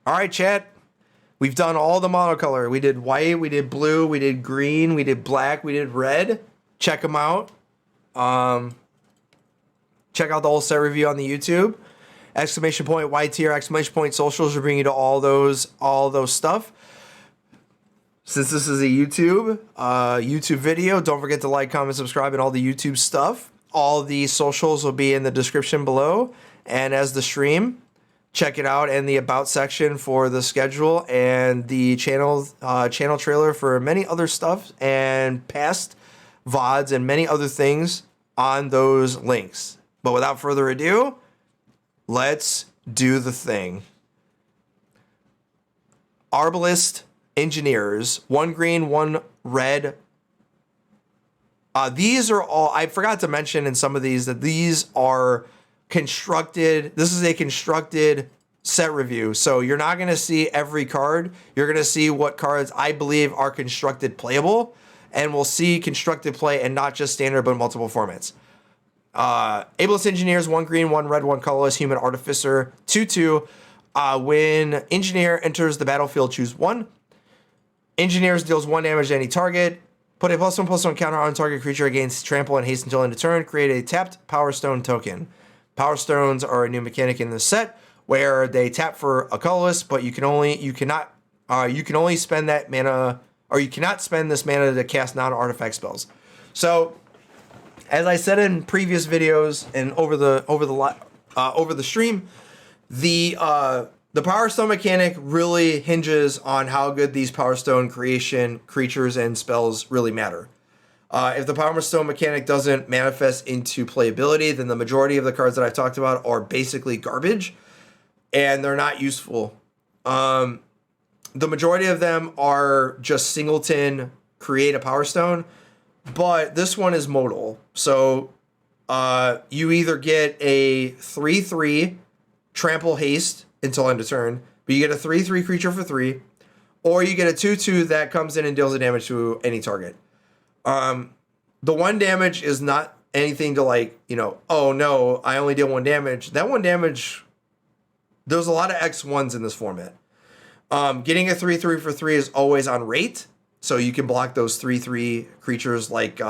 All right, chat. We've done all the monocolor. We did white, we did blue, we did green, we did black, we did red. Check them out. Check out the whole set review on the YouTube. Exclamation point white tier, exclamation point socials will bring you to all those stuff. Since this is a YouTube video, don't forget to like, comment, subscribe, and all the YouTube stuff. All the socials will be in the description below, and as the stream. Check it out in the about section for the schedule and the channel trailer for many other stuff and past VODs and many other things on those links. But without further ado, let's do the thing. Arbalist Engineers, 1 green, 1 red. These are all, I forgot to mention in some of these that these are constructed. This is a constructed set review, so you're not going to see every card. You're going to see what cards I believe are constructed playable, and we'll see constructed play and not just standard but multiple formats. Ableist Engineers, 1 green, 1 red, 1 colorless, Human Artificer, 2/2. When Engineer enters the battlefield, choose 1. Engineers deals 1 damage to any target. Put a +1/+1 counter on target creature against trample and haste until end of turn. Create a tapped Power Stone token. Power Stones are a new mechanic in this set where they tap for a colorless, but you cannot spend that mana, or you cannot spend this mana to cast non-artifact spells. So, as I said in previous videos and over the stream, the Power Stone mechanic really hinges on how good these Power Stone creation creatures and spells really matter. If the Power Stone mechanic doesn't manifest into playability, then the majority of the cards that I've talked about are basically garbage, and they're not useful. The majority of them are just singleton, create a Power Stone, but this one is modal. So you either get a 3/3 trample haste until end of turn, but you get a 3/3 creature for 3, or you get a 2/2 that comes in and deals the damage to any target. The 1 damage is not anything to like, oh no, I only did 1 damage. That 1 damage, there's a lot of X1s in this format. Getting a 3/3 for 3 is always on rate, so you can block those 3/3 creatures like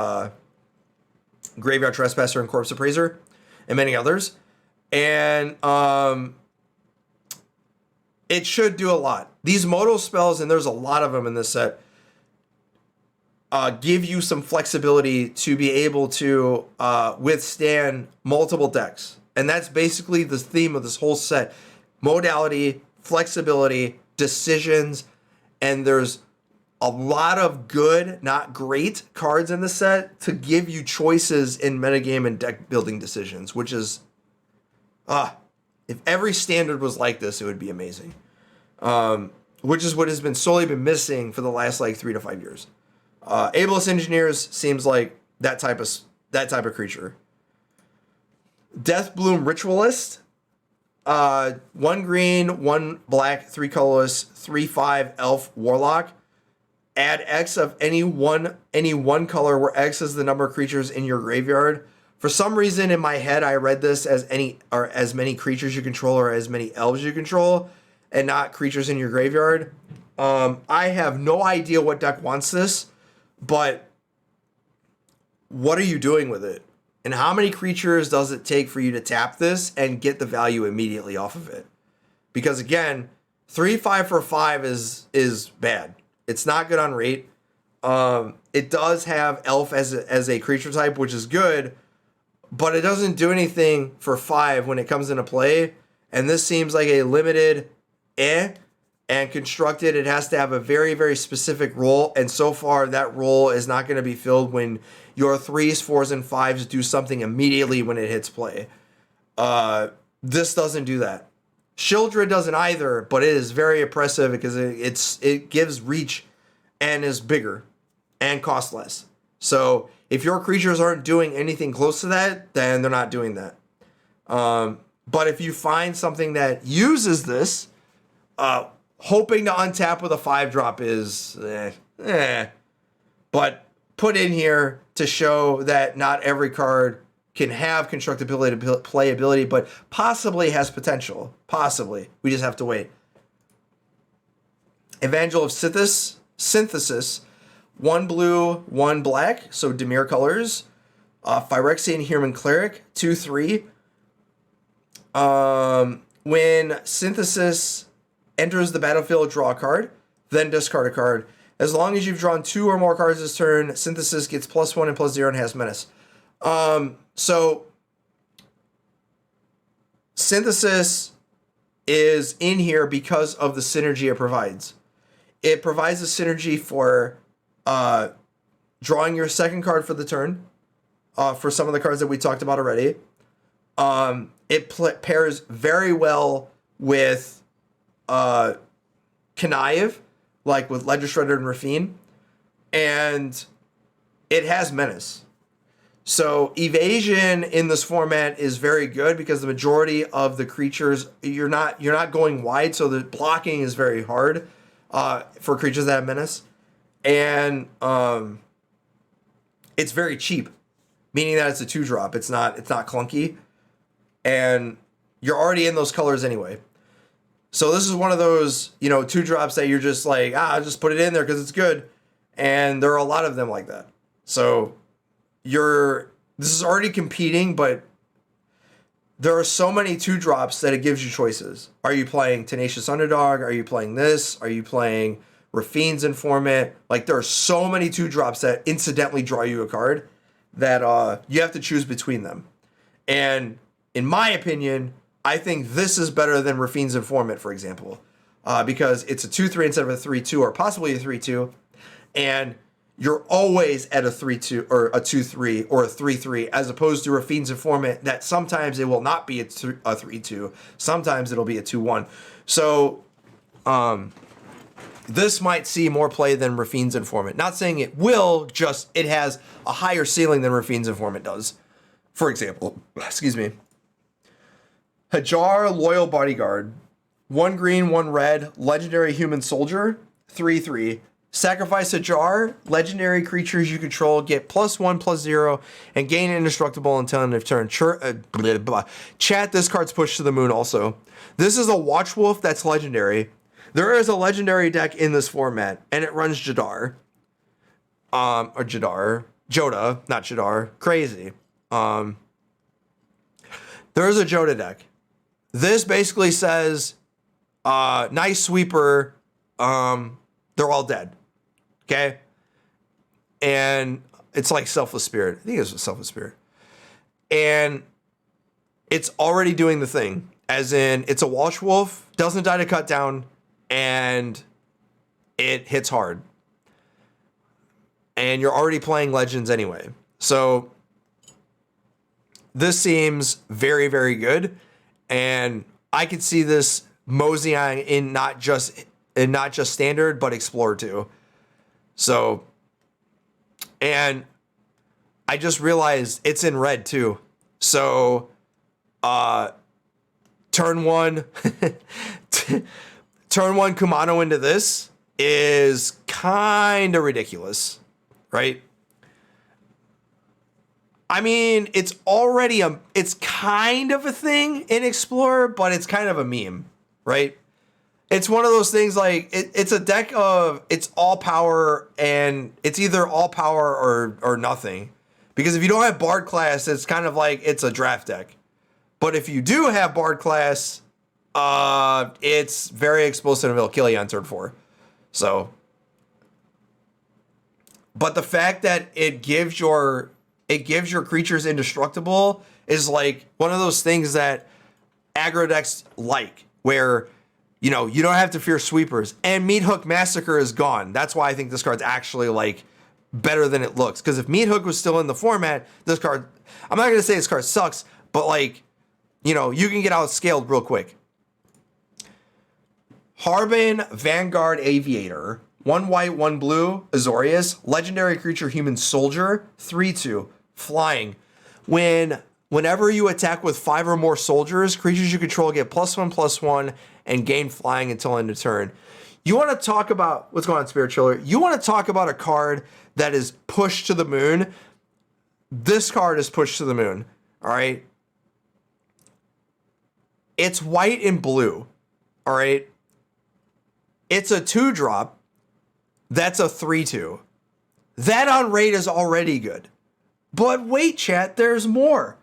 Graveyard Trespasser and Corpse Appraiser and many others. And it should do a lot. These modal spells, and there's a lot of them in this set, give you some flexibility to be able to withstand multiple decks. And that's basically the theme of this whole set. Modality, flexibility, decisions, and there's a lot of good, not great, cards in the set to give you choices in metagame and deck building decisions, which is, if every standard was like this, it would be amazing. Which is what has been solely been missing for the last like 3 to 5 years. Ableist Engineers seems like that type of creature. Deathbloom Ritualist, 1 green, 1 black, 3 colorless, 3/5 elf warlock. Add X of any one color where X is the number of creatures in your graveyard. For some reason in my head, I read this as as many creatures you control or as many elves you control, and not creatures in your graveyard. I have no idea what deck wants this, but what are you doing with it? And how many creatures does it take for you to tap this and get the value immediately off of it? Because again, 3/5 for 5 is bad. It's not good on rate. It does have elf as a creature type, which is good, but it doesn't do anything for 5 when it comes into play. And this seems like a limited and constructed. It has to have a very, very specific role. And so far, that role is not going to be filled when your 3s, 4s, and 5s do something immediately when it hits play. This doesn't do that. Shieldred doesn't either, but it is very oppressive because it gives reach and is bigger and costs less. So if your creatures aren't doing anything close to that, then they're not doing that. But if you find something that uses this, hoping to untap with a 5-drop is But put in here to show that not every card can have constructability, playability, but possibly has potential. Possibly. We just have to wait. Evangel of Synthesis, 1 blue, 1 black, so Dimir colors. Phyrexian Human Cleric, 2/3. When Synthesis enters the battlefield, draw a card, then discard a card. As long as you've drawn 2 or more cards this turn, Synthesis gets +1 and +0 and has menace. So Synthesis is in here because of the synergy it provides. It provides a synergy for drawing your second card for the turn, for some of the cards that we talked about already. It pairs very well with Connive, like with Ledger Shredder and Rafine, and it has menace. So evasion in this format is very good because the majority of the creatures, you're not going wide, so the blocking is very hard for creatures that have menace, and it's very cheap, meaning that it's a 2-drop. It's not clunky, and you're already in those colors anyway. So this is one of those 2-drops that you're just like, just put it in there because it's good, and there are a lot of them like that. So this is already competing, but there are so many 2-drops that it gives you choices. Are you playing Tenacious Underdog? Are you playing this? Are you playing Rafine's Informant? Like, there are so many 2-drops that incidentally draw you a card that you have to choose between them. And in my opinion, I think this is better than Rafine's Informant, for example, because it's a 2/3 instead of a 3/2 or possibly a 3/2, and you're always at a 3/2 or a 2/3 or a 3/3, as opposed to Rafine's Informant that sometimes it will not be a 3/2, sometimes it'll be a 2/1. So this might see more play than Rafine's Informant. Not saying it will, just it has a higher ceiling than Rafine's Informant does. For example, excuse me, Hajar Loyal Bodyguard, 1 green, 1 red, legendary human soldier, 3/3. Sacrifice Hajar, legendary creatures you control get +1/+0 and gain indestructible until end of turn. Chat, this card's pushed to the moon also. This is a Watchwolf that's legendary. There is a legendary deck in this format, and it runs Jodah, not Jadar. Crazy. There's a Jodah deck. This basically says, nice sweeper, they're all dead. Okay? And it's like Selfless Spirit. I think it's Selfless Spirit. And it's already doing the thing. As in, it's a Walsh Wolf, doesn't die to cut down, and it hits hard. And you're already playing Legends anyway. So this seems very, very good. And I could see this moseying in not just standard, but Explorer too. So, and I just realized it's in red too. So, turn one Kumano into this is kind of ridiculous, right? I mean, it's kind of a thing in Explorer, but it's kind of a meme, right? It's one of those things like it's a deck of it's all power, and it's either all power or nothing. Because if you don't have Bard class, it's kind of like it's a draft deck. But if you do have Bard class, it's very explosive and it'll kill you on turn 4. So, but the fact that it gives your creatures indestructible is like one of those things that aggro decks like, where you don't have to fear sweepers. And Meat Hook Massacre is gone. That's why I think this card's actually like better than it looks. Because if Meat Hook was still in the format, this card, I'm not gonna say this card sucks, but like, you can get outscaled real quick. Harbin Vanguard Aviator, 1 white, 1 blue, Azorius, legendary creature human soldier, 3/2, flying. Whenever you attack with 5 or more soldiers, creatures you control get +1/+1 and gain flying until end of turn. You want to talk about what's going on, Spirit Chiller? You want to talk about a card that is pushed to the moon? This card is pushed to the moon. All right. It's white and blue. All right. It's a 2-drop. That's a 3/2. That on rate is already good. But wait, chat, there's more.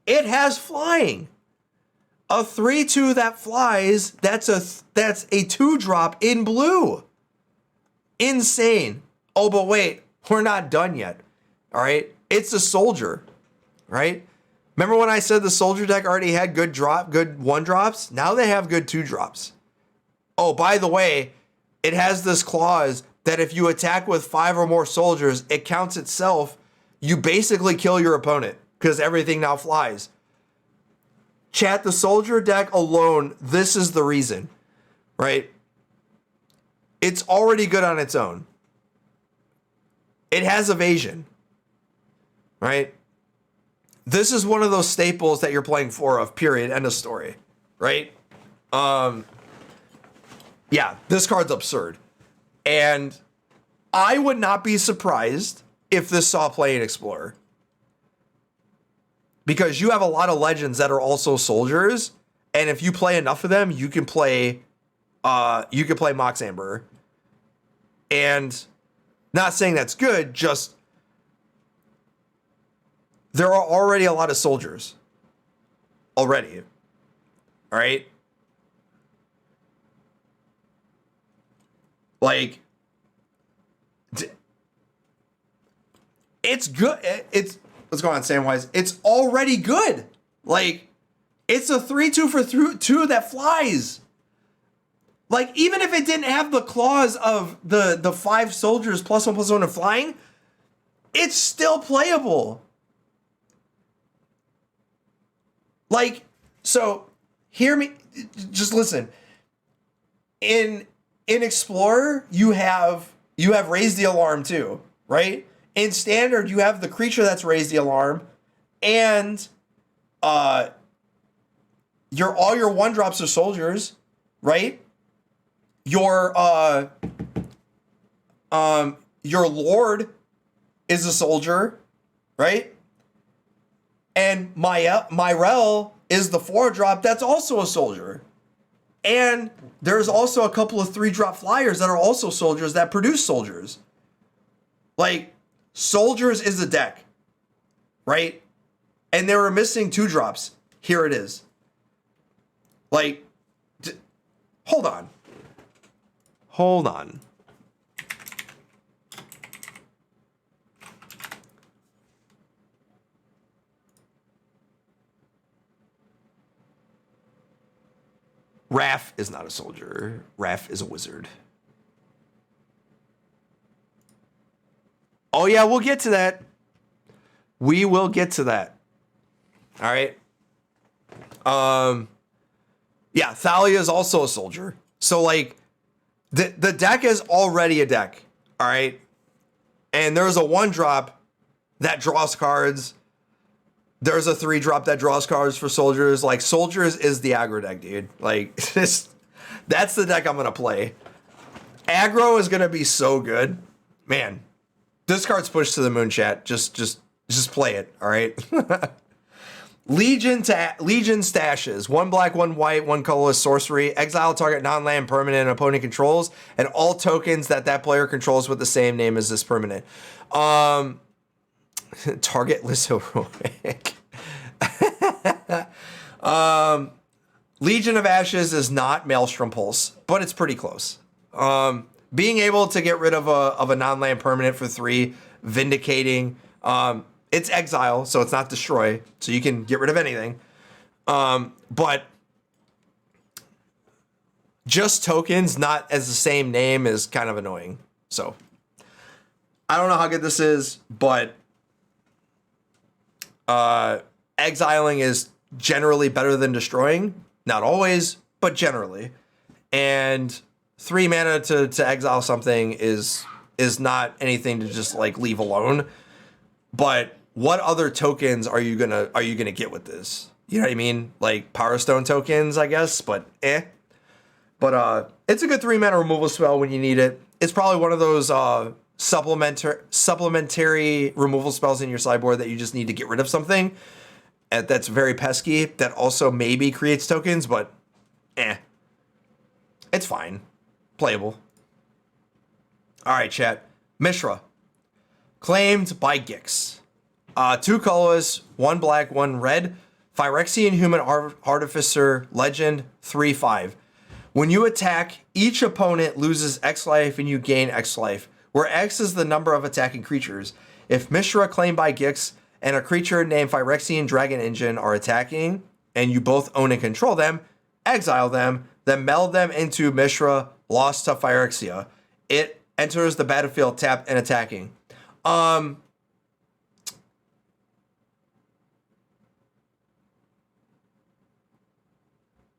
It has flying. A 3/2 that flies, that's a 2-drop in blue. Insane. Oh, but wait, we're not done yet. All right? It's a soldier, right? Remember when I said the soldier deck already had good 1-drops? Now they have good 2-drops. Oh, by the way, it has this clause that if you attack with 5 or more soldiers, it counts itself. You basically kill your opponent because everything now flies. Chat, the soldier deck alone, this is the reason, right? It's already good on its own. It has evasion, right? This is one of those staples that you're playing 4 of, period, end of story, right? Yeah, this card's absurd. And I would not be surprised if this saw play in Explorer. Because you have a lot of legends that are also soldiers, and if you play enough of them, you can play Mox Amber. And not saying that's good, just there are already a lot of soldiers. Already. All right? Like, it's good. It's what's going on, Samwise? It's already good. Like, it's a 3/2 for 2 that flies. Like, even if it didn't have the clause of the 5 soldiers +1/+1 and flying, it's still playable. Like, so hear me. Just listen. In Explorer, you have raised the alarm too, right? In Standard, you have the creature that's raised the alarm, and all your 1-drops are soldiers, right? Your Lord is a soldier, right? And Myrel is the 4-drop that's also a soldier. And there's also a couple of 3-drop flyers that are also soldiers that produce soldiers. Like, soldiers is a deck, right? And they were missing 2-drops. Here it is. Like, hold on. Hold on. Raph is not a soldier. Raph is a wizard. Oh yeah, we'll get to that. We will get to that. All right. Yeah, Thalia is also a soldier. So like the deck is already a deck. All right. And there's a 1-drop that draws cards. There's a 3-drop that draws cards for soldiers. Like, soldiers is the aggro deck, dude. Like, that's the deck I'm gonna play. Aggro is gonna be so good. Man, this card's pushed to the moon, chat. Just play it, all right? Legion stashes. 1 black, 1 white, 1 colorless sorcery. Exile target non-land permanent opponent controls, and all tokens that player controls with the same name as this permanent. Target list heroic. Legion of Ashes is not Maelstrom Pulse, but it's pretty close. Being able to get rid of a non-land permanent for 3, vindicating. It's exile, so it's not destroy, so you can get rid of anything. But just tokens, not as the same name, is kind of annoying. So I don't know how good this is, but exiling is generally better than destroying. Not always, but generally. And 3 mana to exile something is not anything to just like leave alone. But what other tokens are you gonna get with this? You know what I mean? Like Power Stone tokens, I guess, but But it's a good 3 mana removal spell when you need it. It's probably one of those supplementary removal spells in your sideboard that you just need to get rid of something that's very pesky, that also maybe creates tokens, but it's fine. Playable. All right, chat. Mishra. Claimed by Gix. 2 colors, 1 black, 1 red. Phyrexian Human Artificer Legend 3/5. When you attack, each opponent loses X life and you gain X life, where X is the number of attacking creatures. If Mishra claimed by Gix and a creature named Phyrexian Dragon Engine are attacking, and you both own and control them, exile them, then meld them into Mishra, lost to Phyrexia. It enters the battlefield tapped and attacking.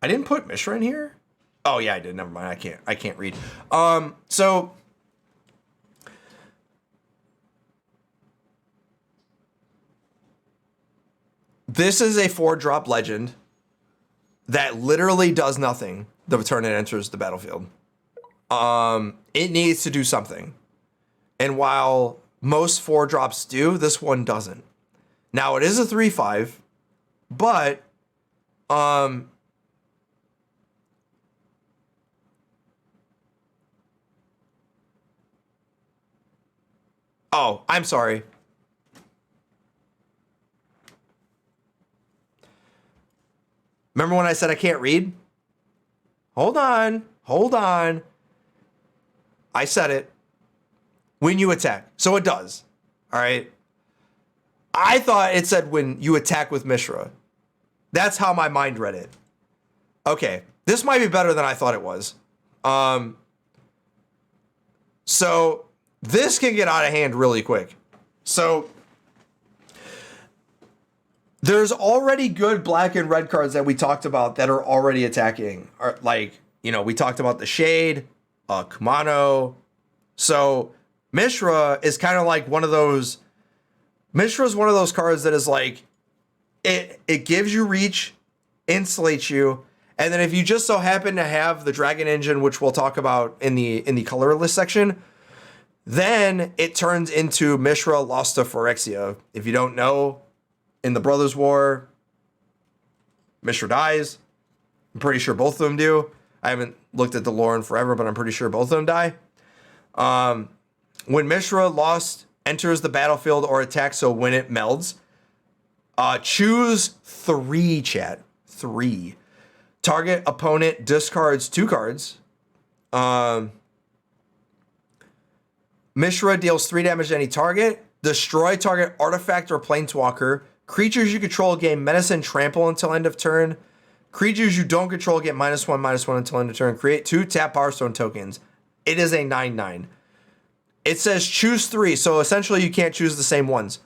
I didn't put Mishra in here. Oh yeah, I did. Never mind. I can't read. So this is a 4-drop legend that literally does nothing the turn it enters the battlefield. It needs to do something. And while most 4-drops do, this one doesn't. Now it is a 3/5, but oh, I'm sorry. Remember when I said I can't read? Hold on. I said it. When you attack. So it does. All right. I thought it said when you attack with Mishra. That's how my mind read it. Okay. This might be better than I thought it was. So this can get out of hand really quick. So there's already good black and red cards that we talked about that are already attacking. Like, we talked about the Shade, Kumano. So Mishra is kind of like one of those. Mishra is one of those cards that is like, it gives you reach, insulates you, and then if you just so happen to have the Dragon Engine, which we'll talk about in the colorless section, then it turns into Mishra lost to Phyrexia. If you don't know, in the Brothers' War, Mishra dies. I'm pretty sure both of them do. I haven't looked at the lore in forever, but I'm pretty sure both of them die. When Mishra lost enters the battlefield or attacks, so when it melds, choose 3, chat. 3. Target opponent discards 2 cards. Mishra deals 3 damage to any target. Destroy target artifact or planeswalker. Creatures you control gain menace and trample until end of turn. Creatures you don't control get -1/-1 until end of turn. Create 2 tap Power Stone tokens. It is a 9/9. It says choose 3, so essentially you can't choose the same ones.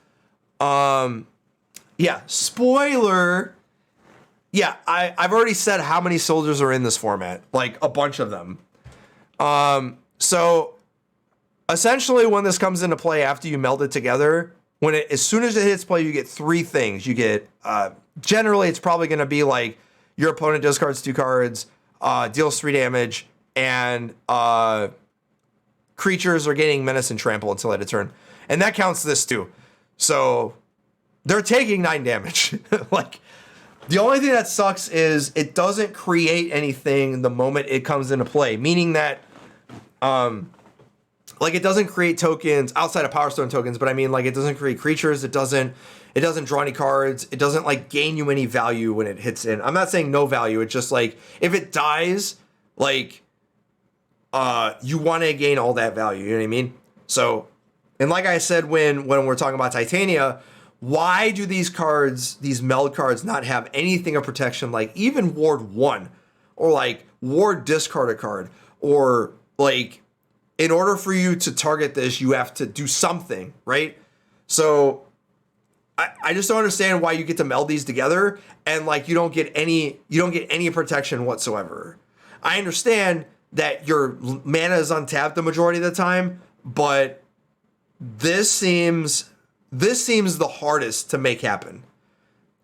Yeah, spoiler. Yeah, I've already said how many soldiers are in this format, like a bunch of them. So essentially when this comes into play after you meld it together, as soon as it hits play, you get 3 things. You get, generally it's probably going to be like your opponent discards 2 cards, deals 3 damage, and creatures are getting menace and trample until end of turn. And that counts this too. So they're taking 9 damage. Like, the only thing that sucks is it doesn't create anything the moment it comes into play, meaning that, like, it doesn't create tokens outside of Power Stone tokens, but I mean, like, it doesn't create creatures. It doesn't draw any cards. It doesn't, like, gain you any value when it hits in. I'm not saying no value. It's just, like, if it dies, like, you want to gain all that value. You know what I mean? So, and like I said, when we're talking about Titania, why do these cards, these meld cards, not have anything of protection, like even Ward 1, or like Ward discard a card, or like, in order for you to target this, you have to do something, right? So I just don't understand why you get to meld these together and like you don't get any protection whatsoever. I understand that your mana is untapped the majority of the time, but this seems the hardest to make happen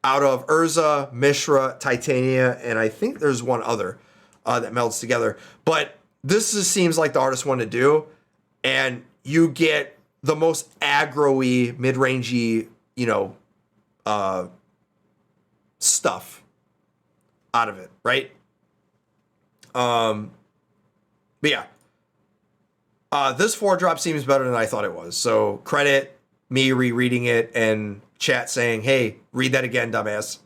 out of Urza, Mishra, Titania, and I think there's one other that melds together. But this just seems like the hardest one to do, and you get the most aggro-y, mid-rangey, stuff out of it, right? But yeah, This 4-drop seems better than I thought it was. So credit me rereading it and chat saying, hey, read that again, dumbass.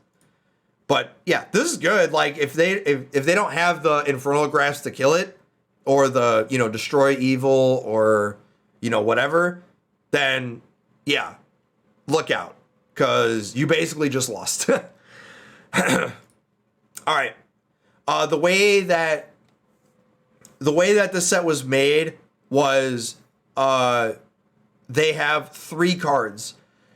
But yeah, this is good. Like if they don't have the Infernal Grasp to kill it, or the, destroy evil, or, whatever, then yeah, look out. Because you basically just lost. All right. The way that the set was made was they have 3 cards.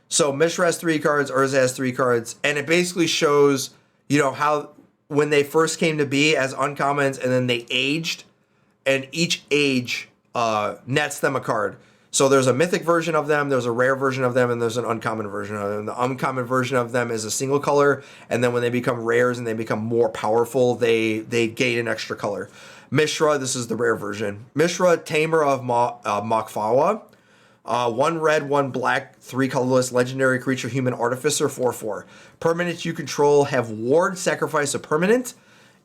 So Mishra has 3 cards, Urza has 3 cards, and it basically shows, how when they first came to be as uncommons and then they aged, and each age nets them a card. So there's a mythic version of them, there's a rare version of them, and there's an uncommon version of them. The uncommon version of them is a single color, and then when they become rares and they become more powerful, they gain an extra color. Mishra, this is the rare version. Mishra, Tamer of Makfawa. 1 red, 1 black, 3 colorless, legendary creature, human artificer, 4/4. Permanents you control have ward, sacrifice a permanent.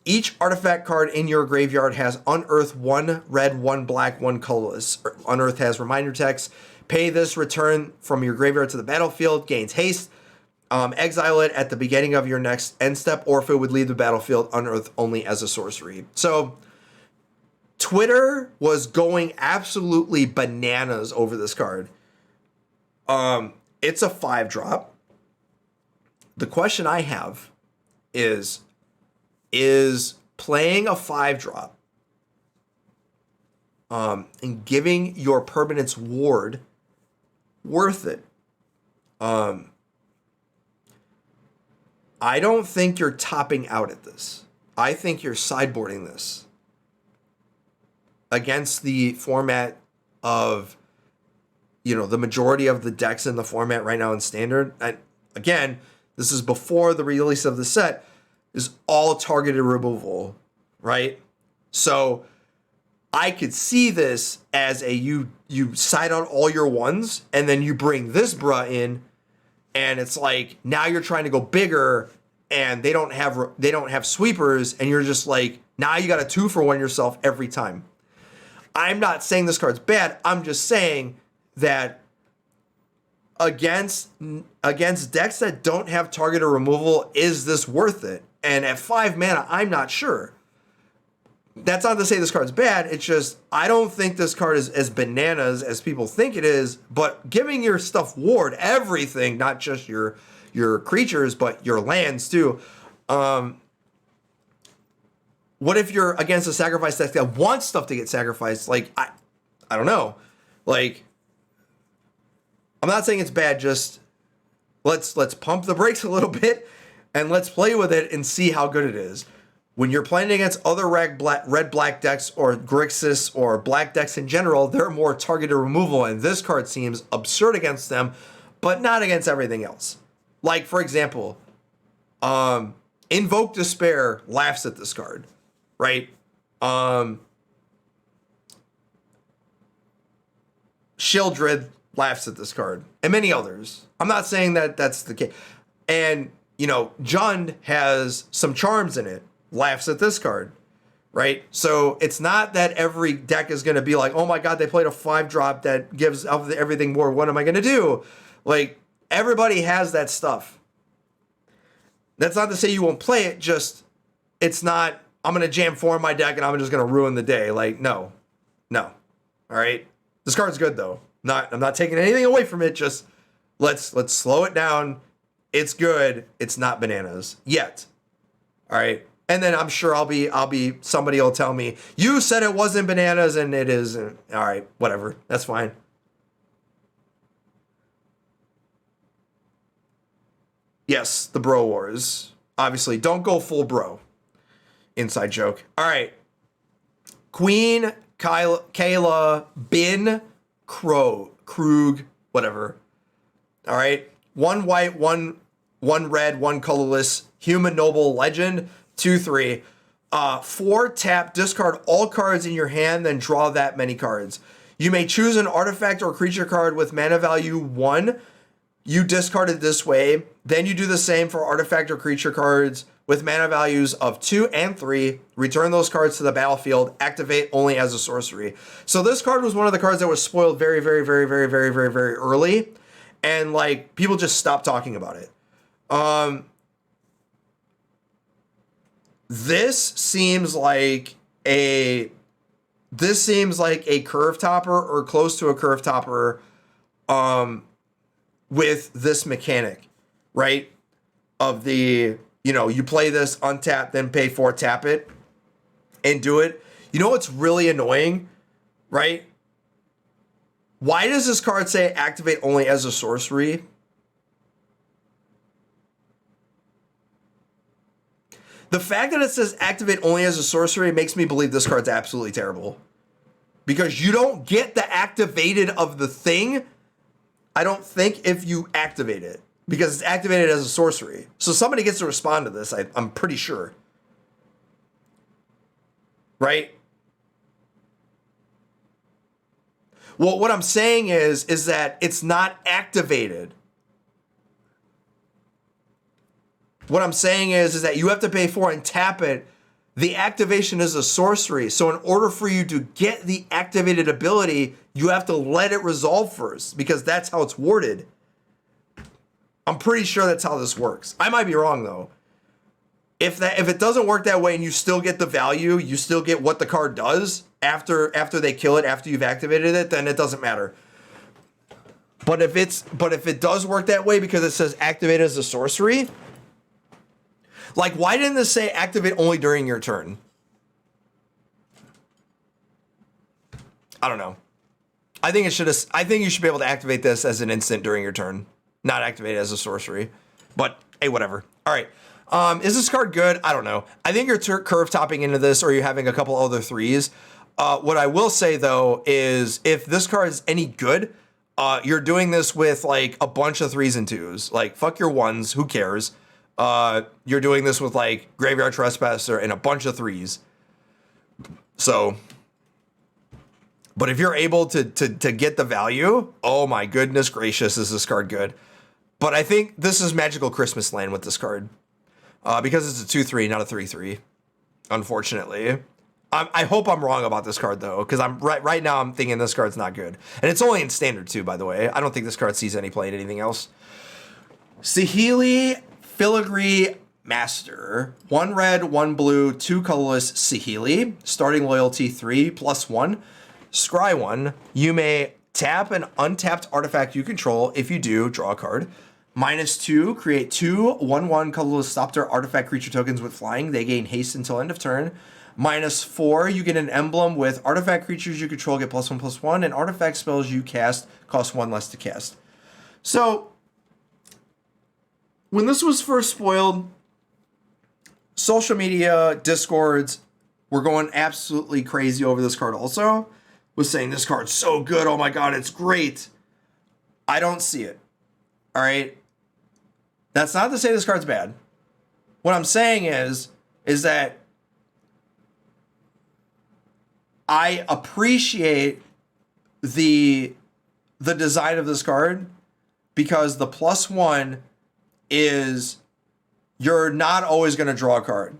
Each artifact card in your graveyard has unearth 1 red, 1 black, 1 colorless. Unearth has reminder text. Pay this, return from your graveyard to the battlefield, gains haste. Exile it at the beginning of your next end step, or if it would leave the battlefield, unearth only as a sorcery. So Twitter was going absolutely bananas over this card. It's a 5-drop. The question I have is playing a 5-drop and giving your permanence ward worth it? I don't think you're topping out at this. I think you're sideboarding this against the format of, the majority of the decks in the format right now in Standard. And again, this is before the release of the set, is all targeted removal, right? So I could see this as a you side out all your ones, and then you bring this bruh in, and it's like now you're trying to go bigger, and they don't have sweepers, and you're just like, now you got a 2-for-1 yourself every time. I'm not saying this card's bad. I'm just saying that against decks that don't have targeted removal, is this worth it? And at 5 mana, I'm not sure. That's not to say this card's bad. It's just, I don't think this card is as bananas as people think it is. But giving your stuff ward, everything, not just your creatures, but your lands too. What if you're against a sacrifice deck that wants stuff to get sacrificed? Like, I don't know. Like, I'm not saying it's bad. Just let's pump the brakes a little bit and let's play with it and see how good it is. When you're playing against other red-black decks or Grixis or black decks in general, they're more targeted removal, and this card seems absurd against them, but not against everything else. Like, for example, Invoke Despair laughs at this card, right? Sheoldred laughs at this card, and many others. I'm not saying that that's the case. And, Jund has some charms in it, laughs at this card, right? So it's not that every deck is going to be like, oh my god, they played a 5-drop that gives everything more. What am I going to do? Like, everybody has that stuff. That's not to say you won't play it, just it's not, I'm going to jam 4 in my deck and I'm just going to ruin the day. Like, no. All right? This card's good, though. I'm not taking anything away from it, just let's slow it down. It's good. It's not bananas yet. All right? And then I'm sure somebody will tell me, you said it wasn't bananas and it is. All right, whatever. That's fine. Yes, the bro wars. Obviously, don't go full bro. Inside joke. All right. Queen, Kayla, Bin, Krug, whatever. All right. 1 white, 1 red, 1 colorless, human noble legend, 2/3. 4 tap, discard all cards in your hand, then draw that many cards. You may choose an artifact or creature card with mana value 1. You discard it this way. Then you do the same for artifact or creature cards with mana values of 2 and 3. Return those cards to the battlefield. Activate only as a sorcery. So this card was one of the cards that was spoiled very, very, very, very, very, very, very early. And like people just stopped talking about it. This seems like a curve topper or close to a curve topper with this mechanic, right? Of the, you know, you play this, untap, then pay 4, tap it, and do it. You know what's really annoying, right? Why does this card say activate only as a sorcery? The fact that it says activate only as a sorcery makes me believe this card's absolutely terrible. Because you don't get the activated of the thing, I don't think, if you activate it. Because it's activated as a sorcery. So somebody gets to respond to this, I'm pretty sure. Right? Well, what I'm saying is that it's not activated. What I'm saying is that you have to pay 4 and tap it. The activation is a sorcery. So in order for you to get the activated ability, you have to let it resolve first, because that's how it's worded. I'm pretty sure that's how this works. I might be wrong though. If it doesn't work that way and you still get the value, you still get what the card does after they kill it, after you've activated it, then it doesn't matter. But if it does work that way because it says activate as a sorcery, like why didn't this say activate only during your turn? I don't know. I think you should be able to activate this as an instant during your turn, not activate it as a sorcery. But hey, whatever. All right. Is this card good? I don't know. I think you're curve topping into this, or you're having a couple other 3s. What I will say though is if this card is any good, you're doing this with like a bunch of 3s and 2s. Like fuck your 1s. Who cares? You're doing this with like Graveyard Trespasser and a bunch of 3s. So, but if you're able to get the value, oh my goodness gracious, is this card good? But I think this is Magical Christmas Land with this card. Because it's a 2/3, not a 3/3, unfortunately. I hope I'm wrong about this card though, because I'm right now I'm thinking this card's not good, and it's only in standard too, by the way. I don't think this card sees any play in anything else. Saheeli Filigree Master, 1 red, 1 blue, 2 colorless Saheeli, starting loyalty 3+1, scry 1. You may tap an untapped artifact you control. If you do, draw a card. -2, create 2 1/1 colorless Thopter artifact creature tokens with flying. They gain haste until end of turn. -4, you get an emblem with artifact creatures you control get +1/+1, and artifact spells you cast cost 1 less to cast. So, when this was first spoiled, social media, Discords were going absolutely crazy over this card also. Was saying this card's so good, oh my god, it's great. I don't see it. All right? That's not to say this card's bad. What I'm saying is that I appreciate the design of this card because the +1 is you're not always going to draw a card.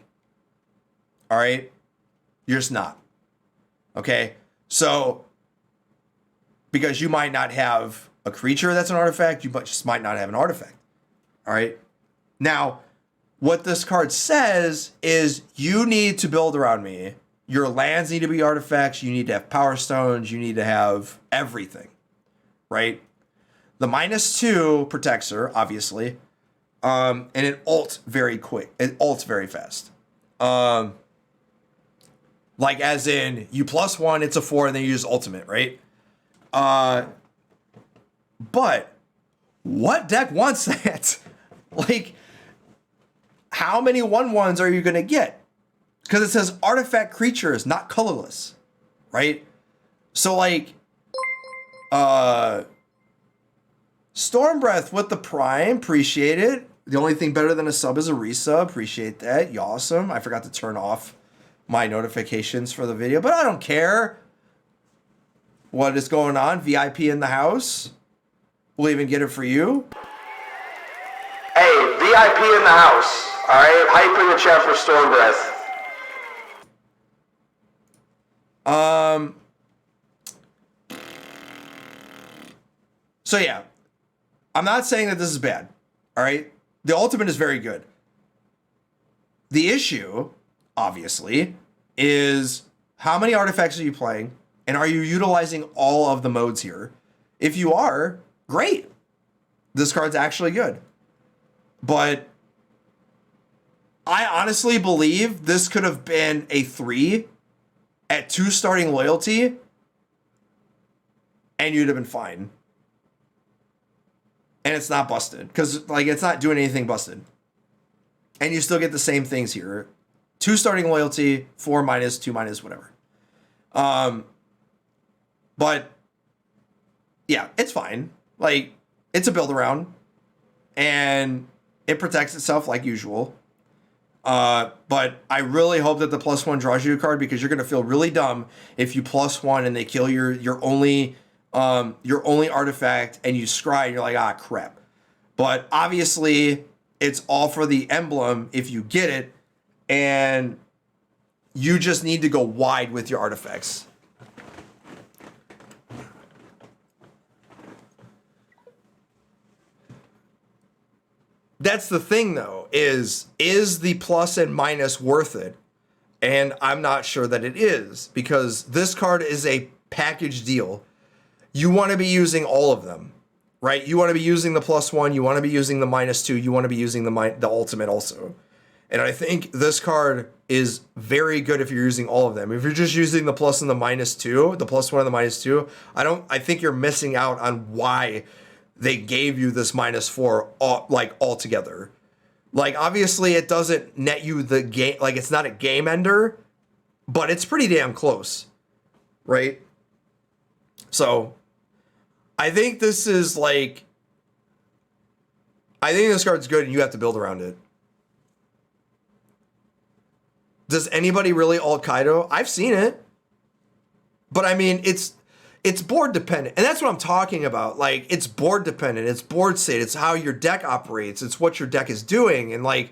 All right? You're just not. Okay? So, because you might not have a creature that's an artifact, you just might not have an artifact. All right? Now, what this card says is you need to build around me. Your lands need to be artifacts. You need to have power stones. You need to have everything. Right? The -2 protects her, obviously. And it ults very quick. It ults very fast. Like as in, you +1, it's a 4, and then you use ultimate, right? But what deck wants that? Like, how many 1/1s are you going to get? Because it says artifact creatures, not colorless, right? So, like, Stormbreath with the Prime, appreciate it. The only thing better than a sub is a resub, appreciate that. You awesome. I forgot to turn off my notifications for the video, but I don't care what is going on. VIP in the house. We'll even get it for you. Hey, VIP in the house. All right, hype in the chat for Storm Breath. So yeah, I'm not saying that this is bad. All right, the ultimate is very good. The issue, obviously, is how many artifacts are you playing, and are you utilizing all of the modes here? If you are, great. This card's actually good. But I honestly believe this could have been a 3 at 2 starting loyalty, and you'd have been fine. And it's not busted, because like it's not doing anything busted. And you still get the same things here. 2 starting loyalty, 4 minus, 2 minus, whatever. But yeah, it's fine. Like, it's a build around, and it protects itself like usual. But I really hope that the +1 draws you a card, because you're gonna feel really dumb if you +1 and they kill your only artifact and you scry and you're like, ah, crap. But obviously it's all for the emblem if you get it, and you just need to go wide with your artifacts. That's the thing, though, is the plus and minus worth it? And I'm not sure that it is, because this card is a package deal. You want to be using all of them, right? You want to be using the +1, you want to be using the -2, you want to be using the ultimate also. And I think this card is very good if you're using all of them. If you're just using the plus and the -2, the +1 and the -2, I think you're missing out on why they gave you this -4 altogether. Like, obviously it doesn't net you the game, like it's not a game ender, but it's pretty damn close, right? So I think this is like, I think this card's good and you have to build around it. Does anybody really alt Kaido? I've seen it, but I mean, it's board dependent, and that's what I'm talking about. Like, it's board dependent, it's board state, it's how your deck operates, it's what your deck is doing. And like,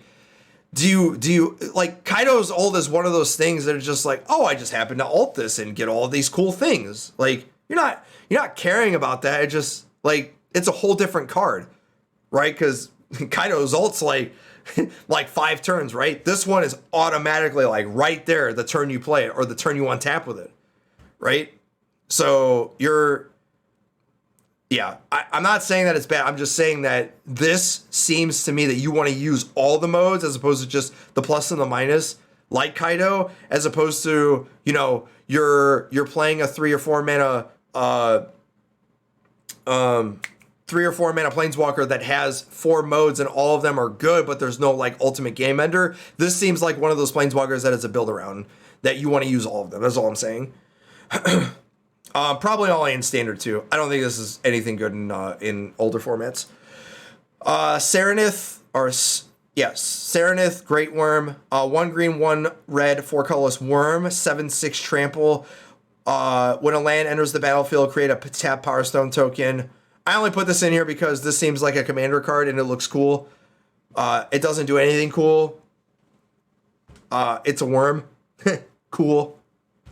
do you like, Kaido's ult is one of those things that are just like, oh, I just happen to alt this and get all these cool things. Like, you're not caring about that. It just, like, it's a whole different card, right? Because Kaido's ult's like 5 turns, right? This one is automatically like right there the turn you play it, or the turn you untap with it, right? So I'm not saying that it's bad. I'm just saying that this seems to me that you want to use all the modes as opposed to just the plus and the minus, like Kaido, as opposed to, you know, you're playing a 3 or 4 mana 3 or 4 mana planeswalker that has 4 modes and all of them are good, but there's no like ultimate game ender. This seems like one of those planeswalkers that is a build around that you want to use all of them. That's all I'm saying. Probably only in standard too. I don't think this is anything good in older formats. Serenith, Great Worm, 1 green, 1 red, 4 colorless worm, 7/6 trample. When a land enters the battlefield, create a tap Power Stone token. I only put this in here because this seems like a commander card and it looks cool. It doesn't do anything cool. It's a worm. Cool.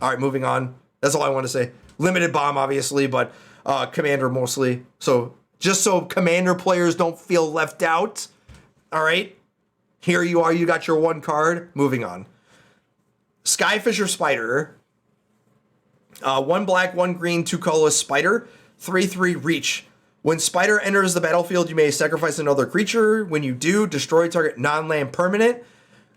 All right, moving on. That's all I want to say. Limited bomb, obviously, but commander mostly. So just so commander players don't feel left out. All right. Here you are. You got your 1 card. Moving on. Skyfisher Spider. 1 black, 1 green, 2 colorless spider. 3/3 reach. When Spider enters the battlefield, you may sacrifice another creature. When you do, destroy target non-land permanent.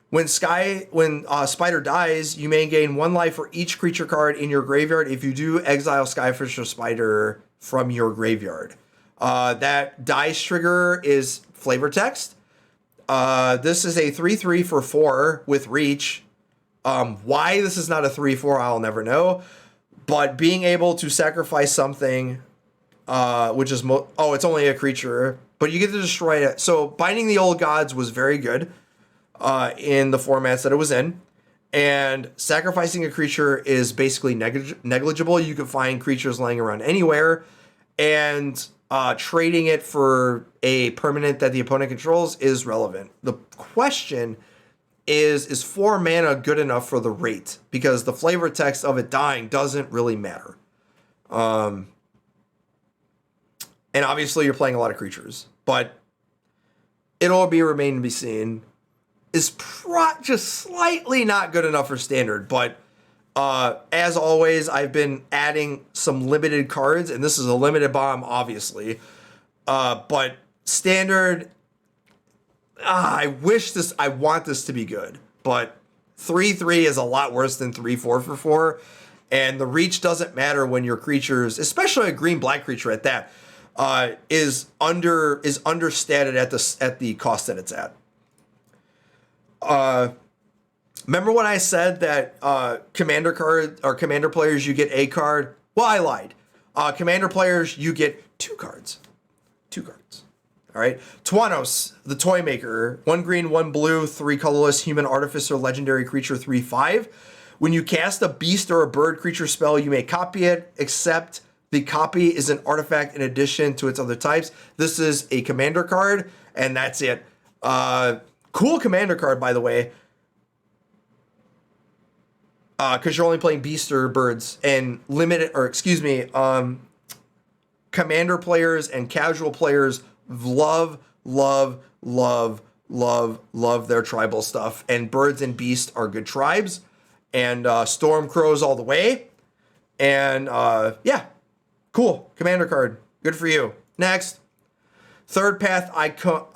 When Spider dies, you may gain 1 life for each creature card in your graveyard. If you do, exile Skyfisher Spider from your graveyard. That dice trigger is flavor text. This is a 3/3 for 4 with reach. Why this is not a 3/4, I'll never know. But being able to sacrifice something, which is it's only a creature, but you get to destroy it. So Binding the Old Gods was very good in the formats that it was in, and sacrificing a creature is basically negligible. You can find creatures laying around anywhere, and trading it for a permanent that the opponent controls is relevant. The question is 4 mana good enough for the rate? Because the flavor text of it dying doesn't really matter. And obviously you're playing a lot of creatures, but it'll remain to be seen. Is just slightly not good enough for standard, but as always, I've been adding some limited cards, and this is a limited bomb, obviously. But standard, I want this to be good, but 3/3 is a lot worse than 3/4 for 4, and the reach doesn't matter when your creatures, especially a green-black creature at that, is understated at the cost that it's at. Remember when I said that commander players you get a card? Well, I lied. Commander players you get 2 cards. 2 cards. All right. Tuanos, the Toy Maker, 1 green, 1 blue, 3 colorless human artificer legendary creature 3/5. When you cast a beast or a bird creature spell, you may copy it, except the copy is an artifact in addition to its other types. This is a commander card, and that's it. Cool commander card, by the way. Because you're only playing beasts or birds, and commander players and casual players love their tribal stuff, and birds and beasts are good tribes, and storm crows all the way, and yeah, cool commander card, good for you. Next, third path icon.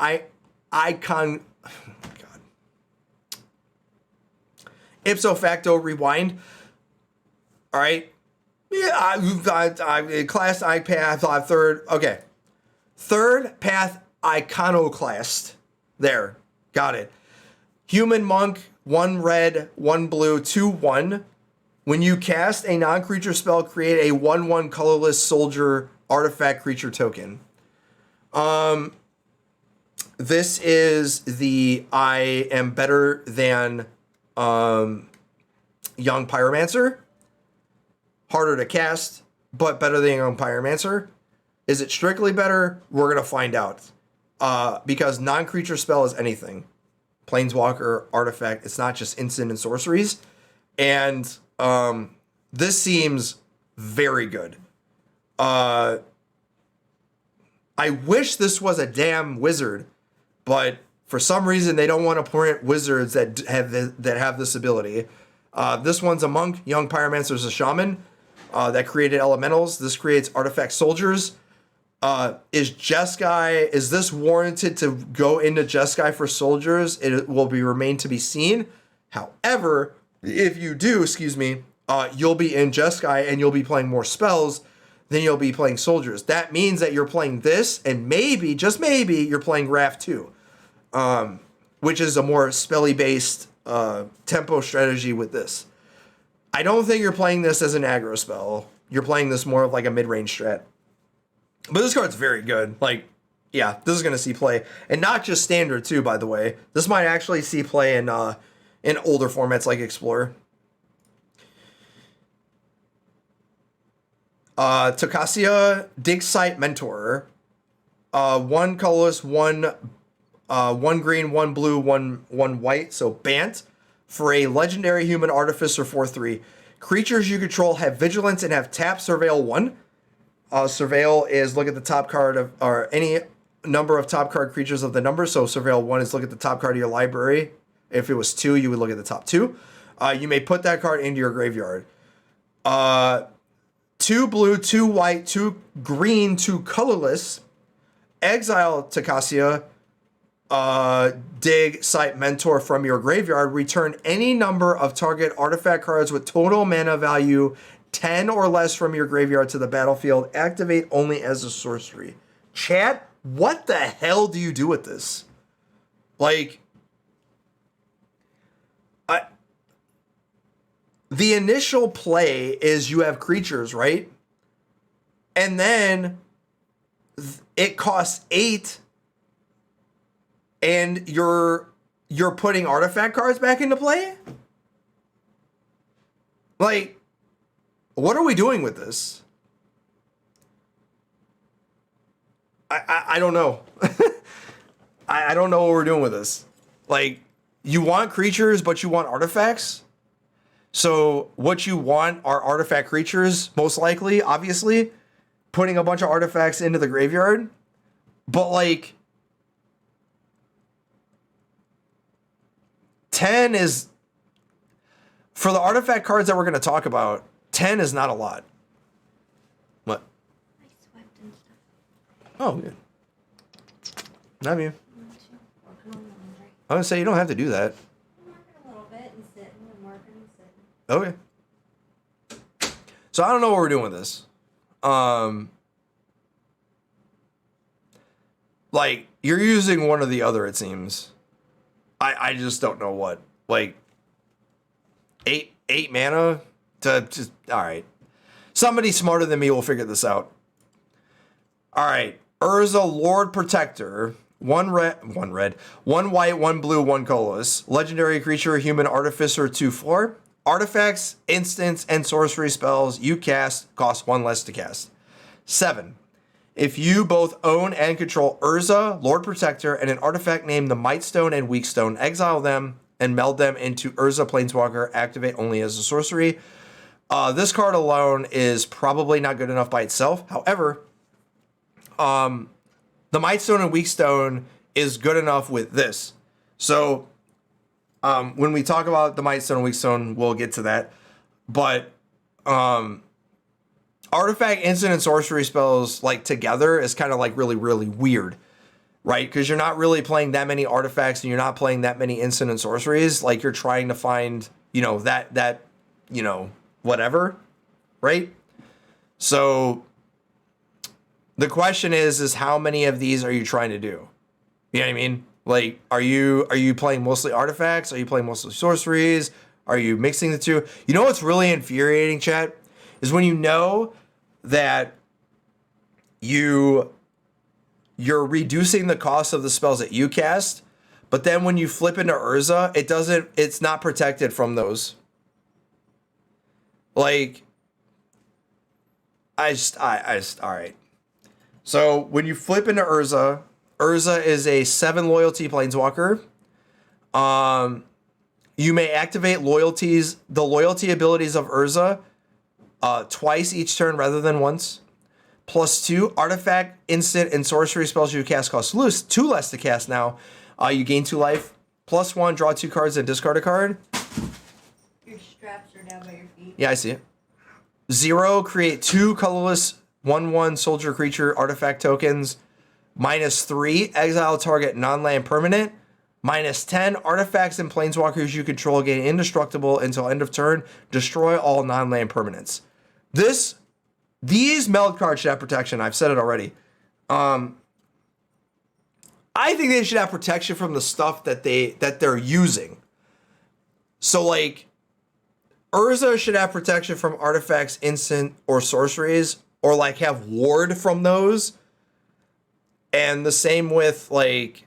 Ipso facto rewind. All right. Yeah, class iPath third. Okay. Third path iconoclast. There. Got it. Human monk, 1 red, 1 blue, 2/1. When you cast a non-creature spell, create a 1/1 colorless soldier artifact creature token. This is the I am better than Young Pyromancer. Harder to cast, but better than Young Pyromancer. Is it strictly better? We're going to find out. Because non-creature spell is anything. Planeswalker, artifact, it's not just instant and sorceries. And this seems very good. I wish this was a damn wizard, but for some reason, they don't want to print wizards that have this ability. This one's a monk. Young Pyromancer's a shaman that created elementals. This creates artifact soldiers. Is this warranted to go into Jeskai for soldiers? It will remain to be seen. However, if you do, you'll be in Jeskai and you'll be playing more spells than you'll be playing soldiers. That means that you're playing this, and maybe, just maybe, you're playing Wrath 2. Which is a more spelly-based tempo strategy with this. I don't think you're playing this as an aggro spell. You're playing this more of like a mid-range strat. But this card's very good. Like, yeah, this is going to see play. And not just standard, too, by the way. This might actually see play in older formats like Explorer. Tokasia, Dig Site Mentor. 1 colorless, 1 green, 1 blue, 1 white, so Bant, for a legendary human artificer 4/3. Creatures you control have vigilance and have tap Surveil 1. Surveil is look at the top card of, or any number of top card creatures of the number. So Surveil 1 is look at the top card of your library. If it was 2, you would look at the top 2. You may put that card into your graveyard. 2 blue, 2 white, 2 green, 2 colorless. Exile Tokasia. Dig Site Mentor from your graveyard. Return any number of target artifact cards with total mana value 10 or less from your graveyard to the battlefield. Activate only as a sorcery. Chat, what the hell do you do with this? Like, the initial play is you have creatures, right? And then it costs 8, and you're putting artifact cards back into play? Like, what are we doing with this? I don't know. I don't know what we're doing with this. Like, you want creatures, but you want artifacts. So what you want are artifact creatures, most likely, obviously, putting a bunch of artifacts into the graveyard. But like 10 is, for the artifact cards that we're going to talk about, 10 is not a lot. What? I swept and stuff. Oh, good. Not you. Working on laundry. I would say you don't have to do that. I'm working a little bit and sitting and working and sitting. Okay. So I don't know what we're doing with this. Like, you're using one or the other, it seems. I just don't know what. Like, eight mana to just, all right. Somebody smarter than me will figure this out. All right. Urza, Lord Protector. One red, one white, one blue, one colorless. Legendary creature, human artificer, 2/4. Artifacts, instants, and sorcery spells you cast cost 1 less to cast. 7. If you both own and control Urza, Lord Protector, and an artifact named the Mightstone and Weakstone, exile them and meld them into Urza Planeswalker, activate only as a sorcery. This card alone is probably not good enough by itself. However, the Mightstone and Weakstone is good enough with this. So when we talk about the Mightstone and Weakstone, we'll get to that. But artifact, instant, and sorcery spells like together is kind of like really, really weird, right? Because you're not really playing that many artifacts and you're not playing that many instant and sorceries. Like, you're trying to find, that whatever, right? So the question is how many of these are you trying to do? You know what I mean? Like, are you playing mostly artifacts? Are you playing mostly sorceries? Are you mixing the two? You know what's really infuriating, chat, is when you know that you're reducing the cost of the spells that you cast, but then when you flip into Urza, it's not protected from those. Like, all right. So when you flip into Urza, Urza is a 7 loyalty planeswalker. You may activate the loyalty abilities of Urza twice each turn rather than once. +2 artifact, instant, and sorcery spells you cast cost 2 less to cast now. You gain 2 life. +1, draw 2 cards and discard a card. Your straps are down by your feet. Yeah, I see it. 0, create 2 colorless 1/1 soldier creature artifact tokens. -3, exile target non-land permanent. -10, artifacts and planeswalkers you control gain indestructible until end of turn. Destroy all non-land permanents. These meld cards should have protection. I've said it already. I think they should have protection from the stuff that they're using. So like, Urza should have protection from artifacts, instant, or sorceries, or like have ward from those. And the same with like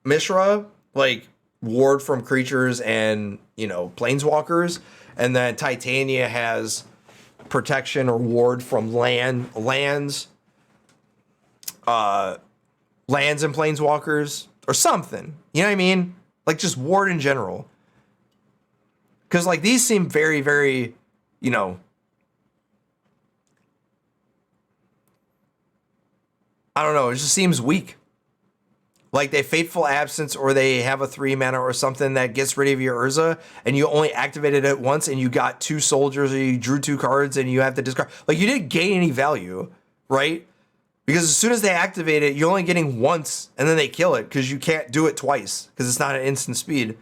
Mishra, like ward from creatures and planeswalkers. And then Titania has protection or ward from lands and planeswalkers or something. You know what I mean? Like, just ward in general. Because like these seem very, very, I don't know. It just seems weak. Like they Fateful Absence, or they have a 3 mana or something that gets rid of your Urza, and you only activated it once, and you got 2 soldiers, or you drew 2 cards, and you have to discard. Like, you didn't gain any value, right? Because as soon as they activate it, you're only getting once, and then they kill it because you can't do it twice because it's not an instant speed.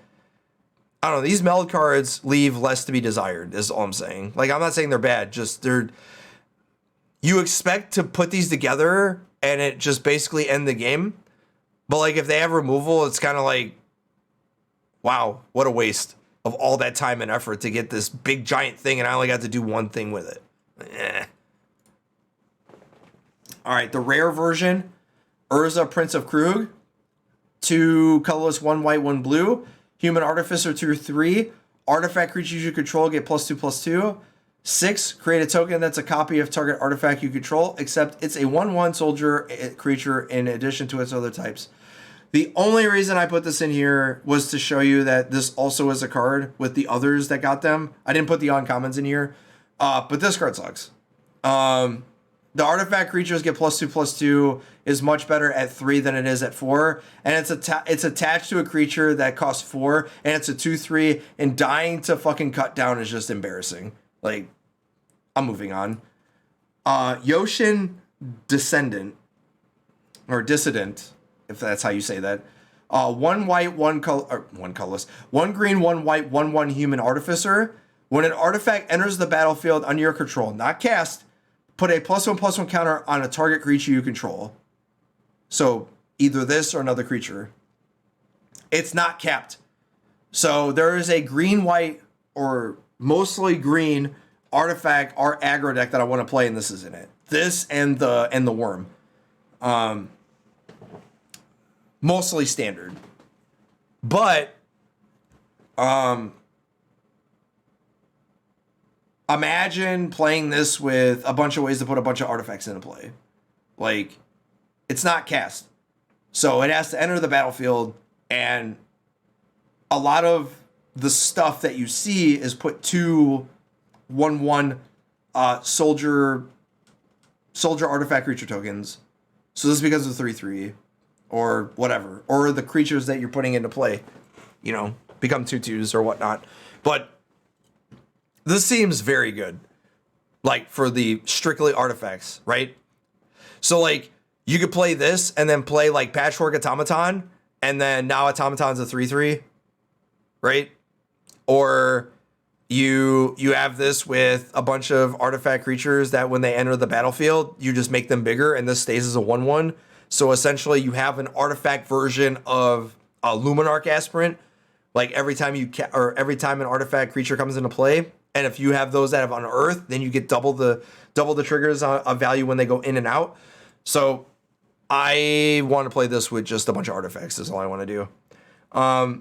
I don't know. These meld cards leave less to be desired. Is all I'm saying. Like, I'm not saying they're bad. Just you expect to put these together and it just basically end the game. But like, if they have removal, it's kind of like, wow, what a waste of all that time and effort to get this big giant thing, and I only got to do one thing with it. All right, the rare version, Urza, Prince of Krug, 2 colorless, 1 white, 1 blue. Human Artificer 2/3. Artifact creatures you control get +2/+2. 6, create a token that's a copy of target artifact you control, except it's a 1/1 soldier creature in addition to its other types. The only reason I put this in here was to show you that this also is a card with the others that got them. I didn't put the uncommons in here, but this card sucks. The artifact creatures get +2/+2 is much better at 3 than it is at 4, and it's attached to a creature that costs 4, and it's a 2/3, and dying to fucking cut down is just embarrassing. Like, I'm moving on. Yoshin Descendant, or Dissident, if that's how you say that. 1 white, 1 colorless. 1 green, 1 white, 1/1 human artificer. When an artifact enters the battlefield under your control, not cast, put a +1/+1 counter on a target creature you control. So either this or another creature. It's not capped. So there is a green-white or mostly green artifact art aggro deck that I want to play, and this is in it. This and the worm. Mostly standard. But imagine playing this with a bunch of ways to put a bunch of artifacts into play. Like, it's not cast. So it has to enter the battlefield, and a lot of the stuff that you see is put to 1/1 soldier artifact creature tokens. So this is because of 3/3 or whatever. Or the creatures that you're putting into play, you know, become 2/2s or whatnot. But this seems very good. Like, for the strictly artifacts, right? So, like, you could play this and then play, like, Patchwork Automaton, and then now Automaton's a 3/3, right? Or you have this with a bunch of artifact creatures that when they enter the battlefield, you just make them bigger, and this stays as a 1/1. So essentially, you have an artifact version of a Luminarch Aspirant. Like, every time every time an artifact creature comes into play, and if you have those that have unearthed, then you get double the triggers of value when they go in and out. So I want to play this with just a bunch of artifacts. Is all I want to do. All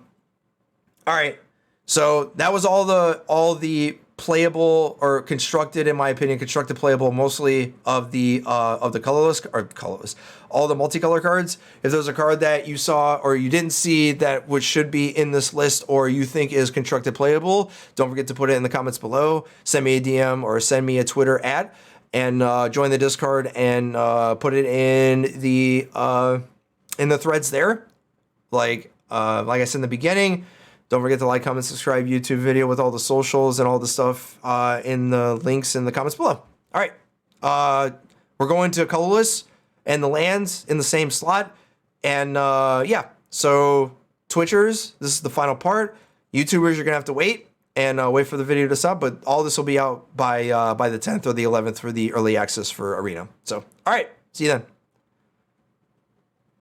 right. So that was all the playable, or constructed, in my opinion, constructed playable, mostly of the colorless, all the multicolor cards. If there's a card that you saw or you didn't see that which should be in this list, or you think is constructed playable, don't forget to put it in the comments below. Send me a DM or send me a Twitter @ and join the Discord and put it in the threads there. Like I said in the beginning. Don't forget to like, comment, subscribe, YouTube video with all the socials and all the stuff in the links in the comments below. All right. We're going to colorless and the lands in the same slot. And yeah, so Twitchers, this is the final part. YouTubers, you're going to have to wait and wait for the video to sub. But all this will be out by the 10th or the 11th for the early access for Arena. So, all right. See you then.